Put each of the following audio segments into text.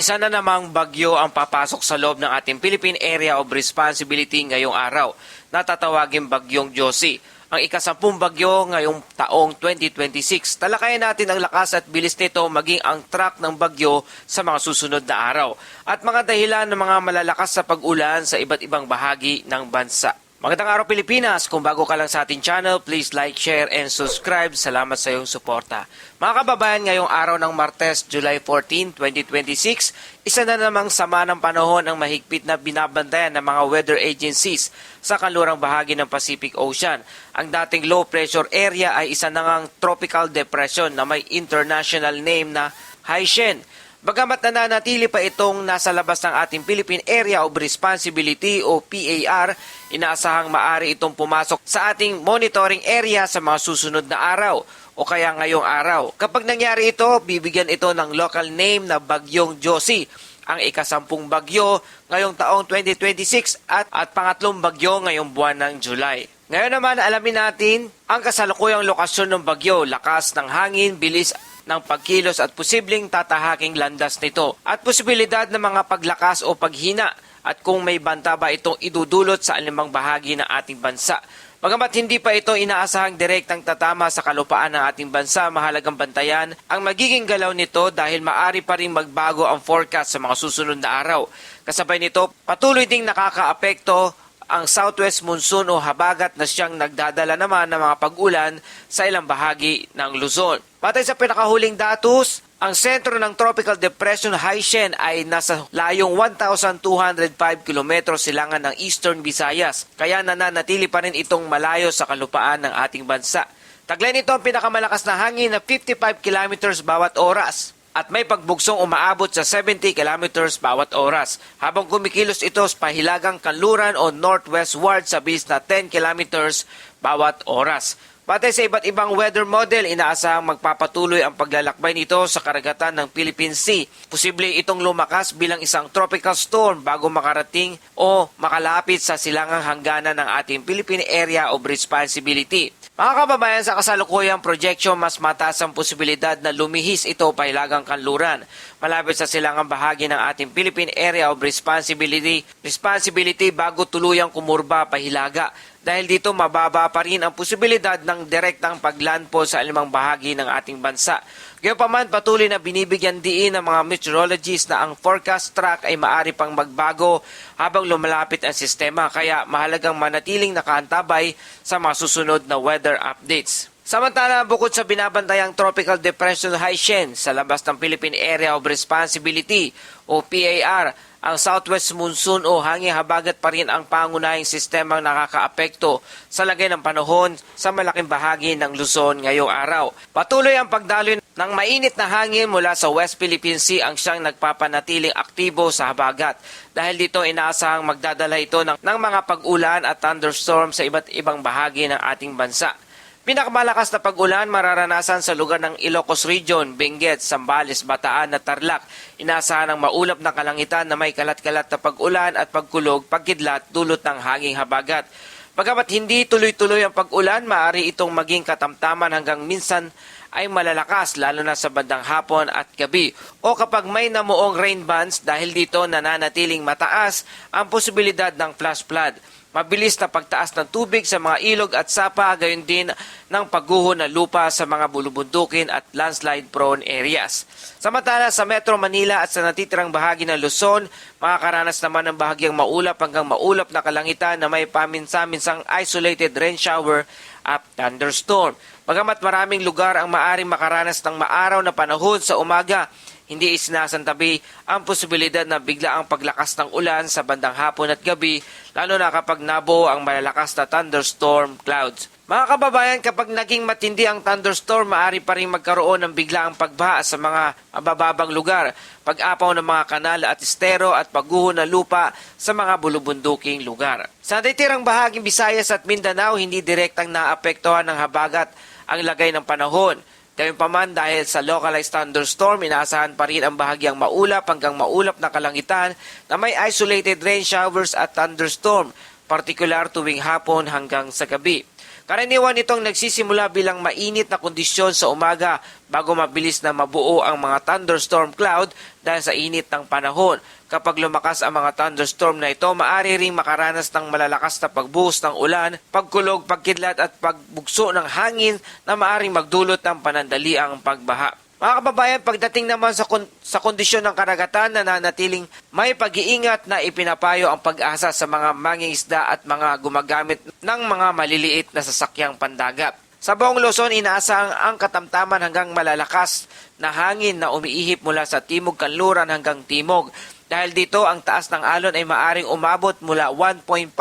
Isa na namang bagyo ang papasok sa loob ng ating Philippine Area of Responsibility ngayong araw, na tatawaging Bagyong Josie. Ang ika-10 bagyo ngayong taong 2026. Talakayan natin ang lakas at bilis nito maging ang track ng bagyo sa mga susunod na araw at mga dahilan ng mga malalakas sa pag-ulan sa iba't ibang bahagi ng bansa. Magandang araw Pilipinas! Kung bago ka lang sa ating channel, please like, share, and subscribe. Salamat sa iyong suporta. Mga kababayan, ngayong araw ng Martes, July 14, 2026, isa na namang sama ng panahon ang mahigpit na binabantayan ng mga weather agencies sa kanlurang bahagi ng Pacific Ocean. Ang dating low pressure area ay isa na ngang tropical depression na may international name na Haishen. Bagamat nananatili pa itong nasa labas ng ating Philippine Area of Responsibility o PAR, inaasahang maaari itong pumasok sa ating monitoring area sa mga susunod na araw o kaya ngayong araw. Kapag nangyari ito, bibigyan ito ng local name na Bagyong Josie, ang ika-10 bagyo ngayong taong 2026 at pangatlong bagyo ngayong buwan ng July. Ngayon naman alamin natin ang kasalukuyang lokasyon ng bagyo, lakas ng hangin, bilis ng pagkilos at posibleng tatahaking landas nito at posibilidad ng mga paglakas o paghina at kung may banta ba itong idudulot sa alimang bahagi ng ating bansa. Bagamat hindi pa ito inaasahang direktang tatama sa kalupaan ng ating bansa, mahalagang bantayan ang magiging galaw nito dahil maari pa rin magbago ang forecast sa mga susunod na araw. Kasabay nito, patuloy ding nakakaapekto ang southwest monsoon o habagat na siyang nagdadala naman ng mga pag-ulan sa ilang bahagi ng Luzon. Batay sa pinakahuling datos, ang sentro ng Tropical Depression Haishen ay nasa layong 1,205 km silangan ng Eastern Visayas, kaya nananatili pa rin itong malayo sa kalupaan ng ating bansa. Taglay nito ang pinakamalakas na hangin na 55 km bawat oras at may pagbugsong umaabot sa 70 km bawat oras, habang kumikilos ito sa pahilagang kanluran o northwestward sa bilis na 10 km bawat oras. Batay sa iba't ibang weather model, inaasahang magpapatuloy ang paglalakbay nito sa karagatan ng Philippine Sea. Posible itong lumakas bilang isang tropical storm bago makarating o makalapit sa silangang hangganan ng ating Philippine Area of Responsibility. Mga kababayan, sa kasalukuyang projection, mas mataas ang posibilidad na lumihis ito pahilagang kanluran malapit sa silangang bahagi ng ating Philippine Area of Responsibility bago tuluyang kumurba pahilaga. Dahil dito mababa pa rin ang posibilidad ng direktang paglandfall sa alimang bahagi ng ating bansa. Gayunpaman, patuloy na binibigyan diin ng mga meteorologists na ang forecast track ay maaari pang magbago habang lumalapit ang sistema, kaya mahalagang manatiling nakaantabay sa mga susunod na weather updates. Samantala, bukod sa binabantayang Tropical Depression Haishen sa labas ng Philippine Area of Responsibility o PAR, ang southwest monsoon o hangin habagat pa rin ang pangunahing sistemang nakakaapekto sa lagay ng panahon sa malaking bahagi ng Luzon ngayong araw. Patuloy ang pagdaloy ng mainit na hangin mula sa West Philippine Sea ang siyang nagpapanatiling aktibo sa habagat. Dahil dito inaasahang magdadala ito ng mga pag-ulan at thunderstorm sa iba't ibang bahagi ng ating bansa. Pinakamalakas na pag-ulan mararanasan sa lugar ng Ilocos Region, Benguet, Zambales, Bataan at Tarlac. Inaasahan ng maulap na kalangitan na may kalat-kalat na pag-ulan at pagkulog, pagkidlat dulot ng hanging habagat. Bagamat hindi tuloy-tuloy ang pag-ulan, maaari itong maging katamtaman hanggang minsan ay malalakas lalo na sa bandang hapon at gabi o kapag may namuong rain bands dahil dito nananatiling mataas ang posibilidad ng flash flood. Mabilis na pagtaas ng tubig sa mga ilog at sapa, gayon din ng pagguho ng lupa sa mga bulubundukin at landslide-prone areas. Samantala sa Metro Manila at sa natitirang bahagi ng Luzon, makakaranas naman ng bahagyang maulap hanggang maulap na kalangitan na may paminsa-minsang isolated rain shower at thunderstorm. Bagamat maraming lugar ang maaring makaranas ng maaraw na panahon sa umaga, hindi isinasantabi ang posibilidad na bigla ang paglakas ng ulan sa bandang hapon at gabi, lalo na kapag nabuo ang malalakas na thunderstorm clouds. Mga kababayan, kapag naging matindi ang thunderstorm, maaari pa rin magkaroon ng biglaang pagbaha sa mga mabababang lugar, pag-apaw ng mga kanal at estero at pagguho ng lupa sa mga bulubunduking lugar. Sa natitirang bahaging Visayas at Mindanao, hindi direktang naapektuhan ng habagat ang lagay ng panahon. Gayunpaman, dahil sa localized thunderstorm, inaasahan pa rin ang bahagyang maulap hanggang maulap na kalangitan na may isolated rain showers at thunderstorm, partikular tuwing hapon hanggang sa gabi. Karaniwan itong nagsisimula bilang mainit na kondisyon sa umaga bago mabilis na mabuo ang mga thunderstorm cloud dahil sa init ng panahon. Kapag lumakas ang mga thunderstorm na ito, maaari ring makaranas ng malalakas na pagbuhos ng ulan, pagkulog, pagkidlat at pagbugso ng hangin na maaring magdulot ng panandaliang pagbaha. Mga kababayan, pagdating naman sa kondisyon ng karagatan, nananatiling may pag-iingat na ipinapayo ang Pag-asa sa mga mangingisda at mga gumagamit ng mga maliliit na sasakyang pandagat. Sa buong Luzon, inaasahang ang katamtaman hanggang malalakas na hangin na umiihip mula sa timog kanluran hanggang timog. Dahil dito, ang taas ng alon ay maaring umabot mula 1.5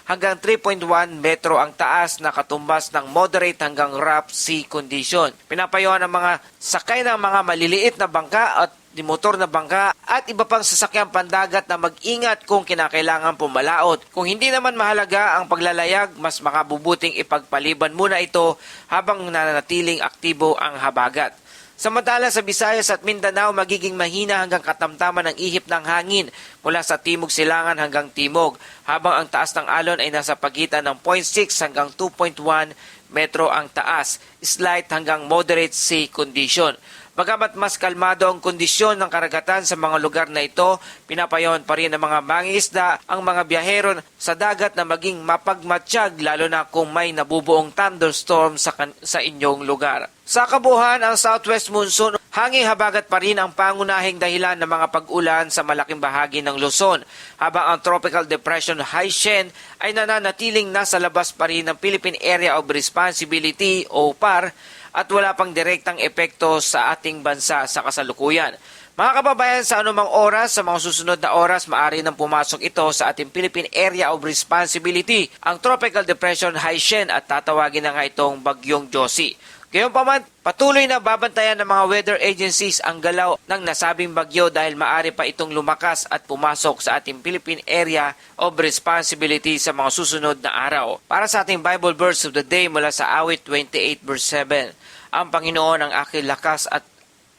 hanggang 3.1 metro ang taas na katumbas ng moderate hanggang rough sea condition. Pinapayuhan ng mga sakay ng mga maliliit na bangka at motor na bangka at iba pang sasakyang pandagat na mag-ingat kung kinakailangan pumalaot. Kung hindi naman mahalaga ang paglalayag, mas makabubuting ipagpaliban muna ito habang nananatiling aktibo ang habagat. Samantala sa Visayas at Mindanao, magiging mahina hanggang katamtaman ng ihip ng hangin mula sa timog silangan hanggang timog, habang ang taas ng alon ay nasa pagitan ng 0.6 hanggang 2.1 metro ang taas, slight hanggang moderate sea condition. Bagamat mas kalmado ang kondisyon ng karagatan sa mga lugar na ito, pinapayawan pa rin ng mga mangingisda ang mga biyahero sa dagat na maging mapagmatsyag lalo na kung may nabubuong thunderstorm sa inyong lugar. Sa kabuuan, ang southwest monsoon, hanging habagat pa rin ang pangunahing dahilan ng mga pag-ulan sa malaking bahagi ng Luzon, habang ang Tropical Depression Haishen ay nananatiling nasa labas pa rin ng Philippine Area of Responsibility o PAR at wala pang direktang epekto sa ating bansa sa kasalukuyan. Mga kababayan, sa anumang oras, sa mga susunod na oras, maaari nang pumasok ito sa ating Philippine Area of Responsibility, ang Tropical Depression Haishen, at tatawagin na nga itong Bagyong Josie. Gayunpaman, patuloy na babantayan ng mga weather agencies ang galaw ng nasabing bagyo dahil maaari pa itong lumakas at pumasok sa ating Philippine Area of Responsibility sa mga susunod na araw. Para sa ating Bible verse of the day mula sa Awit 28 verse 7, ang Panginoon ang aking lakas at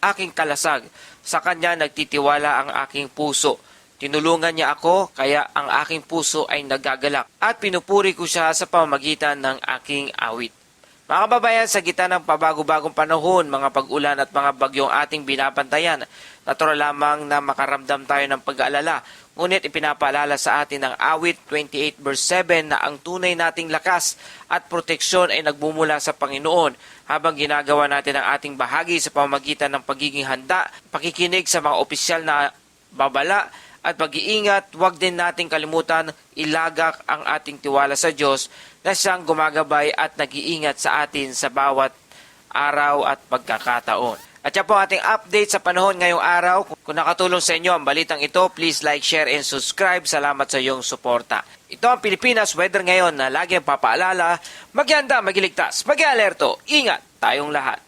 aking kalasag. Sa Kanya nagtitiwala ang aking puso. Tinulungan niya ako, kaya ang aking puso ay nagagalak at pinupuri ko siya sa pamamagitan ng aking awit. Mga kababayan, sa gitna ng pabago-bagong panahon, mga pag-ulan at mga bagyong ating binabantayan, natural lamang na makaramdam tayo ng pag-aalala. Ngunit ipinapaalala sa atin ng Awit 28 verse 7 na ang tunay nating lakas at proteksyon ay nagbumula sa Panginoon habang ginagawa natin ang ating bahagi sa pamamagitan ng pagiging handa, pakikinig sa mga opisyal na babala at pag-iingat. Huwag din nating kalimutan ilagak ang ating tiwala sa Diyos na siyang gumagabay at nag-iingat sa atin sa bawat araw at pagkakataon. At yan po ating update sa panahon ngayong araw. Kung nakatulong sa inyo ang balitang ito, please like, share, and subscribe. Salamat sa iyong suporta. Ito ang Pilipinas Weather ngayon na lagi ang papaalala, magyanda, magiligtas, mag-alerto, ingat tayong lahat.